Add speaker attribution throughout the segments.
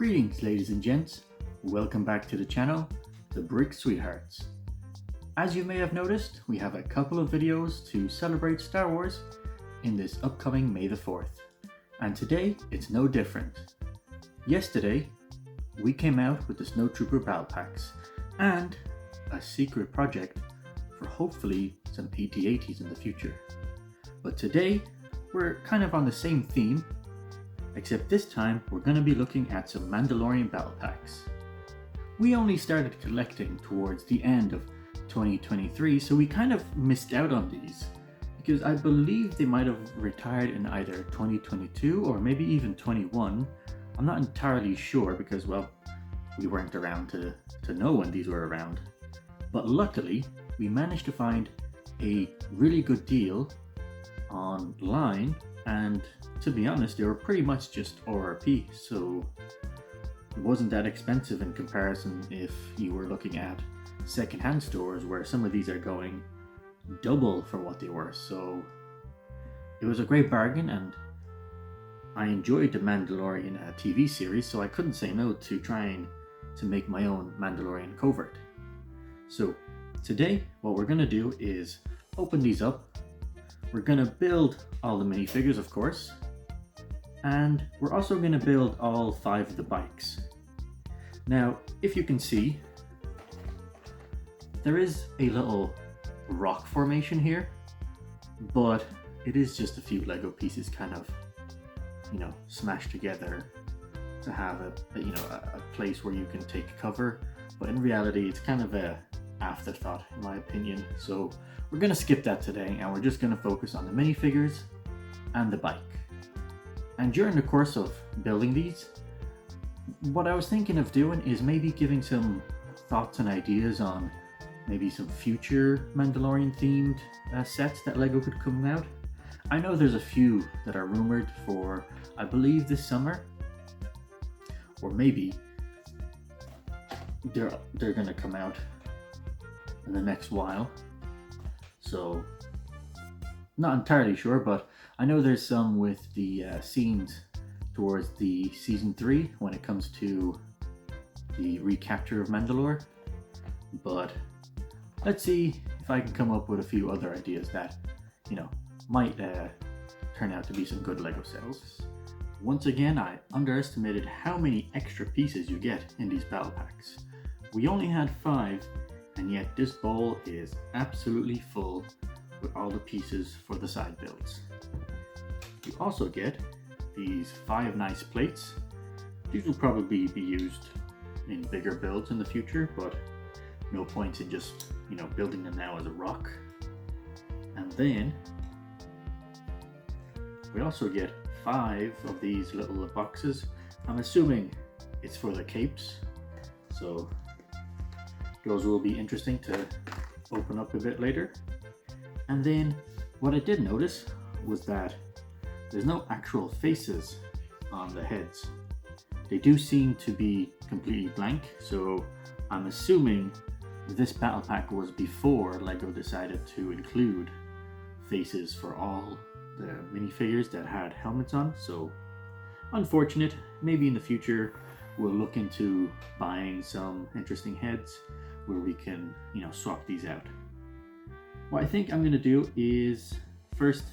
Speaker 1: Greetings ladies and gents, welcome back to the channel, The Brick Sweethearts. As you may have noticed, we have a couple of videos to celebrate Star Wars in this upcoming May the 4th, and today it's no different. Yesterday, we came out with the Snowtrooper Battle Packs and a secret project for hopefully some AT-ATs in the future. But today, we're kind of on the same theme, except this time we're going to be looking at some Mandalorian Battle Packs. We only started collecting towards the end of 2023, so we kind of missed out on these, because I believe they might have retired in either 2022 or maybe even 21. I'm not entirely sure because, well, we weren't around to know when these were around. But luckily, we managed to find a really good deal online, and to be honest, they were pretty much just RRP, so it wasn't that expensive in comparison if you were looking at secondhand stores where some of these are going double for what they were. So it was a great bargain, and I enjoyed the Mandalorian TV series, so I couldn't say no to trying to make my own Mandalorian Covert. So today what we're going to do is open these up. We're going to build all the minifigures, of course, and we're also going to build all 5 of the bikes. Now, if you can see, there is a little rock formation here, but it is just a few Lego pieces kind of, smashed together to have a place where you can take cover. But in reality, it's kind of a afterthought in my opinion. So we're going to skip that today, and we're just going to focus on the minifigures and the bike. And during the course of building these, what I was thinking of doing is maybe giving some thoughts and ideas on maybe some future Mandalorian themed sets that Lego could come out. I know there's a few that are rumored for, I believe, this summer, or maybe they're going to come out in the next while. So not entirely sure, but I know there's some with the scenes towards the season 3 when it comes to the recapture of Mandalore. But let's see if I can come up with a few other ideas that might turn out to be some good Lego sets. Once again, I underestimated how many extra pieces you get in these battle packs. We only had 5, and yet this bowl is absolutely full with all the pieces for the side builds. You also get these 5 nice plates. These will probably be used in bigger builds in the future, but no point in just building them now as a rock. And then we also get 5 of these little boxes. I'm assuming it's for the capes, so those will be interesting to open up a bit later. And then what I did notice was that there's no actual faces on the heads. They do seem to be completely blank, so I'm assuming this battle pack was before Lego decided to include faces for all the minifigures that had helmets on. So unfortunate. Maybe in the future we'll look into buying some interesting heads where we can swap these out. What I think I'm going to do is first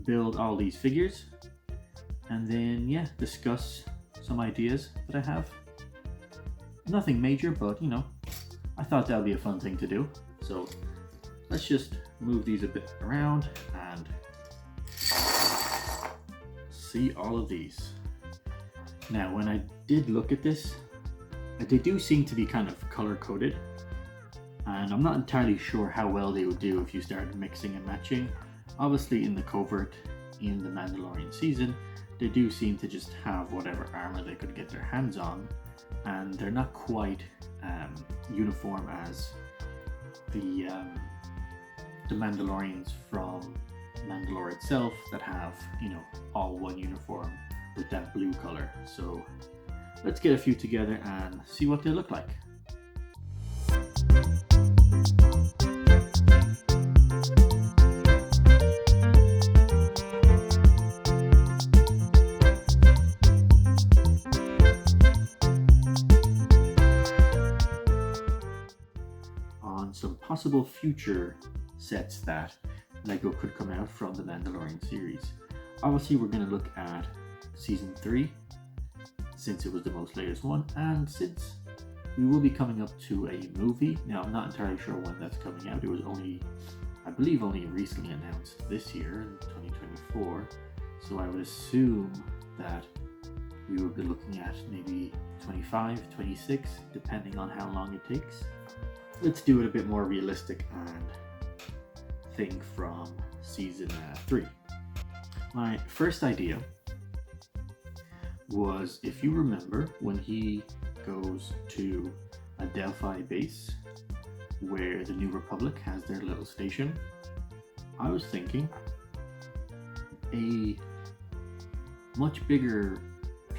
Speaker 1: build all these figures, and then discuss some ideas that I have. Nothing major, but I thought that would be a fun thing to do. So let's just move these a bit around and see all of these. Now, when I did look at this, they do seem to be kind of color coded, and I'm not entirely sure how well they would do if you started mixing and matching. Obviously in the Covert, in the Mandalorian season, they do seem to just have whatever armor they could get their hands on, and they're not quite uniform as the Mandalorians from Mandalore itself that have all one uniform with that blue color. So let's get a few together and see what they look like. possible future sets that LEGO could come out from the Mandalorian series. Obviously, we're going to look at Season 3, since it was the most latest one, and since we will be coming up to a movie. Now, I'm not entirely sure when that's coming out. It was I believe only recently announced this year in 2024. So I would assume that we will be looking at maybe 25, 26, depending on how long it takes. Let's do it a bit more realistic and think from Season 3. My first idea was, if you remember, when he goes to a Delphi base where the New Republic has their little station, I was thinking a much bigger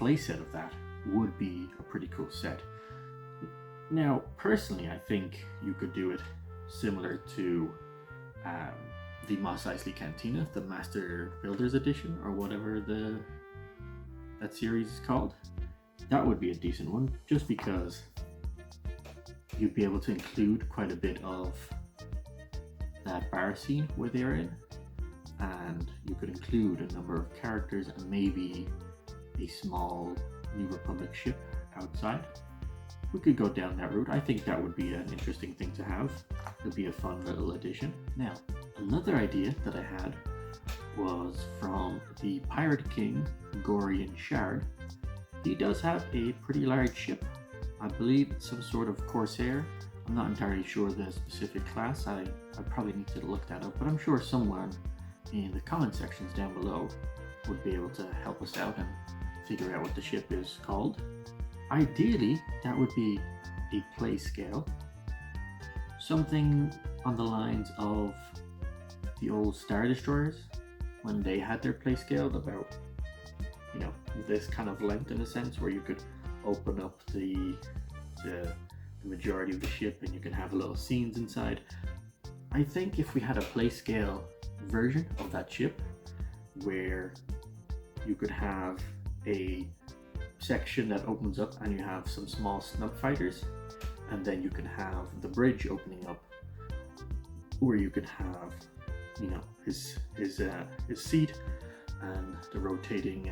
Speaker 1: playset of that would be a pretty cool set. Now, personally, I think you could do it similar to the Mos Eisley Cantina, the Master Builders Edition, or whatever that series is called. That would be a decent one, just because you'd be able to include quite a bit of that bar scene where they're in, and you could include a number of characters and maybe a small New Republic ship outside. We could go down that route. I think that would be an interesting thing to have. It would be a fun little addition. Now, another idea that I had was from the Pirate King Gorian Shard. He does have a pretty large ship. I believe it's some sort of Corsair. I'm not entirely sure the specific class. I probably need to look that up, but I'm sure someone in the comment sections down below would be able to help us out and figure out what the ship is called. Ideally, that would be a play scale. Something on the lines of the old Star Destroyers, when they had their play scale, about, you know, this kind of length in a sense, where you could open up the majority of the ship and you can have little scenes inside. I think if we had a play scale version of that ship where you could have a section that opens up and you have some small snub fighters, and then you can have the bridge opening up where you could have, you know, his seat and the rotating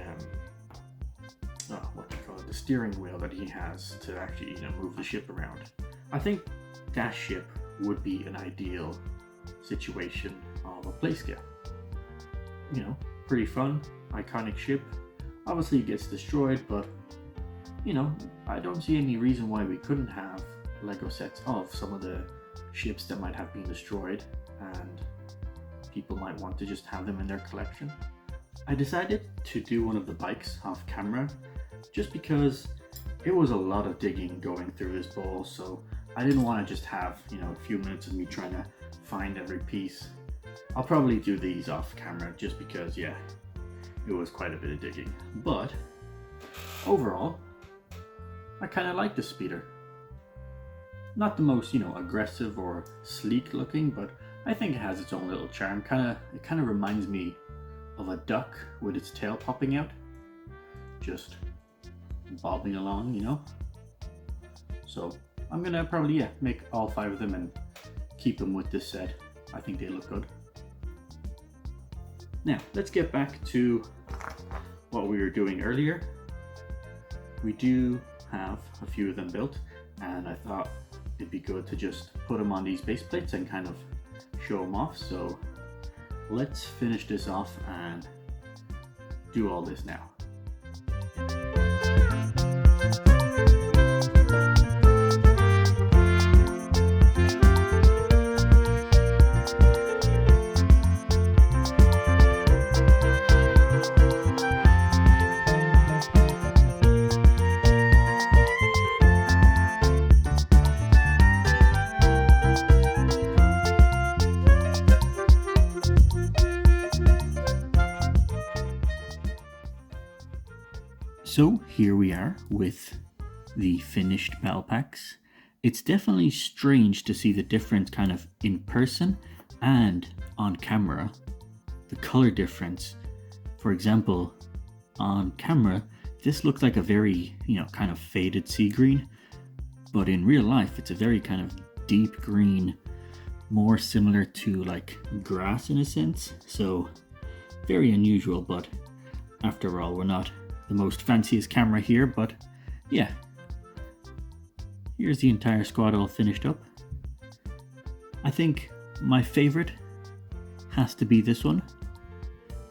Speaker 1: what do you call it, the steering wheel that he has to actually, you know, move the ship around. I think that ship would be an ideal situation of a play scale. You know, pretty fun, iconic ship. Obviously it gets destroyed, but you know, I don't see any reason why we couldn't have Lego sets of some of the ships that might have been destroyed and people might want to just have them in their collection. I decided to do one of the bikes off camera just because it was a lot of digging going through this bowl, so I didn't want to just have, you know, a few minutes of me trying to find every piece. I'll probably do these off camera just because, yeah, it was quite a bit of digging. But overall, I kind of like the speeder. Not the most, you know, aggressive or sleek looking, but I think it has its own little charm. It kind of reminds me of a duck with its tail popping out, just bobbing along, you know. So I'm gonna probably, yeah, make all 5 of them and keep them with this set. I think they look good. Now let's get back to what we were doing earlier. We do have a few of them built, and I thought it'd be good to just put them on these base plates and kind of show them off. So let's finish this off and do all this now. So here we are with the finished battle packs. It's definitely strange to see the difference kind of in person and on camera. The color difference. For example, on camera, this looks like a very, you know, kind of faded sea green, but in real life, it's a very kind of deep green, more similar to like grass in a sense. So very unusual, but after all, we're not the most fanciest camera here, but yeah. Here's the entire squad all finished up. I think my favorite has to be this one.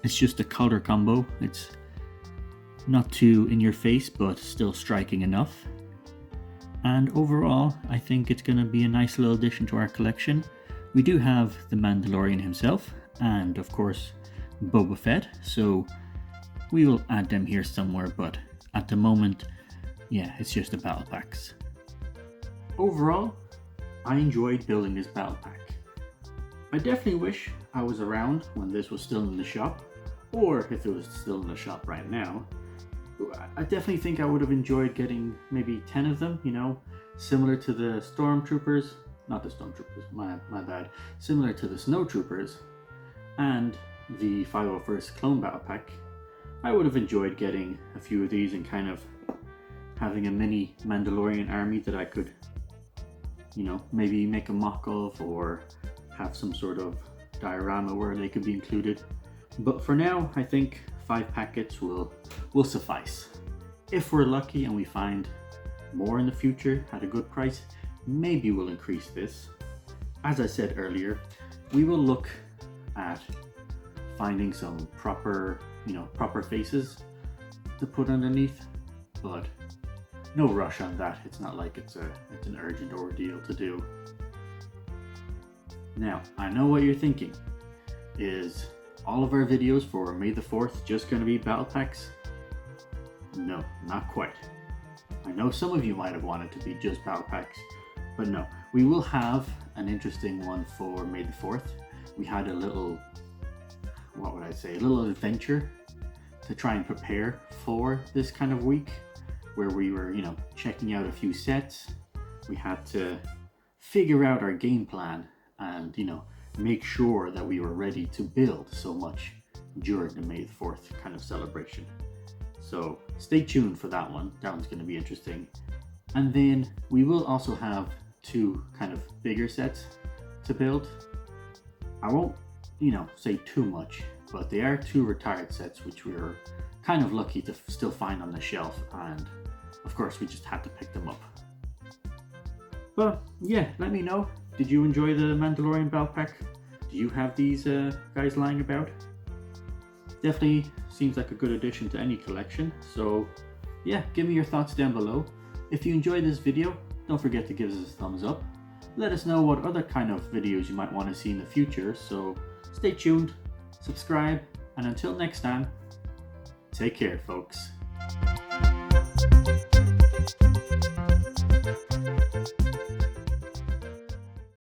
Speaker 1: It's just a color combo. It's not too in your face, but still striking enough. And overall, I think it's going to be a nice little addition to our collection. We do have the Mandalorian himself, and of course, Boba Fett, so we will add them here somewhere, but at the moment, yeah, it's just the battle packs. Overall, I enjoyed building this battle pack. I definitely wish I was around when this was still in the shop, or if it was still in the shop right now. I definitely think I would have enjoyed getting maybe 10 of them, you know, similar to the Stormtroopers, not the Stormtroopers, my bad, similar to the Snowtroopers and the 501st Clone Battle Pack. I would have enjoyed getting a few of these and kind of having a mini Mandalorian army that I could, you know, maybe make a mock of or have some sort of diorama where they could be included. But for now, I think 5 packets will suffice. If we're lucky and we find more in the future at a good price, maybe we'll increase this. As I said earlier, we will look at finding some proper faces to put underneath, but no rush on that. It's not like it's an urgent ordeal to do. Now, I know what you're thinking. Is all of our videos for May the 4th just going to be battle packs? No, not quite. I know some of you might have wanted to be just battle packs, but no. We will have an interesting one for May the 4th. We had a little, what would I say, a little adventure to try and prepare for this kind of week where we were, you know, checking out a few sets. We had to figure out our game plan and, you know, make sure that we were ready to build so much during the May the 4th kind of celebration. So stay tuned for that one. That one's going to be interesting. And then we will also have 2 kind of bigger sets to build. I won't, you know, say too much, but they are 2 retired sets which we were kind of lucky to still find on the shelf, and of course we just had to pick them up. But yeah, let me know. Did you enjoy the Mandalorian Battle Pack? Do you have these guys lying about? Definitely seems like a good addition to any collection. So yeah, give me your thoughts down below. If you enjoyed this video, don't forget to give us a thumbs up. Let us know what other kind of videos you might want to see in the future. So stay tuned, subscribe, and until next time, take care, folks.